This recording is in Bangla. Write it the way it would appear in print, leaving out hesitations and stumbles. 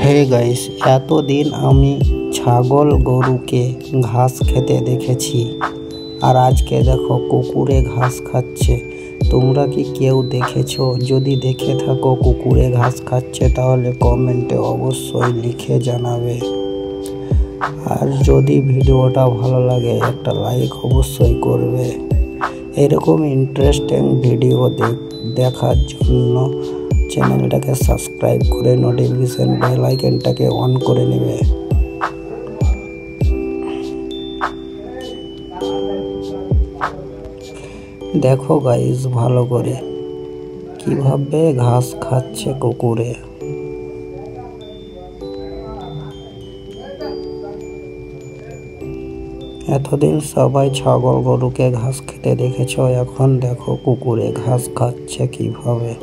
হে গাইস, এতদিন আমি ছাগল গরুকে ঘাস খেতে দেখেছি, আর আজকে দেখো কুকুরে ঘাস খাচ্ছে। তোমরা কি কেউ দেখেছো? যদি দেখে থাকো কুকুরে ঘাস খাচ্ছে তাহলে কমেন্টে অবশ্যই লিখে জানাবে। আর যদি ভিডিওটা ভালো লাগে একটা লাইক অবশ্যই করবে। এরকম ইন্টারেস্টিং ভিডিও দেখার জন্য চ্যানেলটাকে সাবস্ক্রাইব করে নোটিফিকেশন বেল আইকনটাকে অন করে নেবে। দেখো গাইস ভালো করে কিভাবে ঘাস খাচ্ছে কুকুরে। এতদিন সবাই ছাগল গরুকে ঘাস খেতে দেখেছো, এখন দেখো কুকুরে ঘাস খাচ্ছে কিভাবে।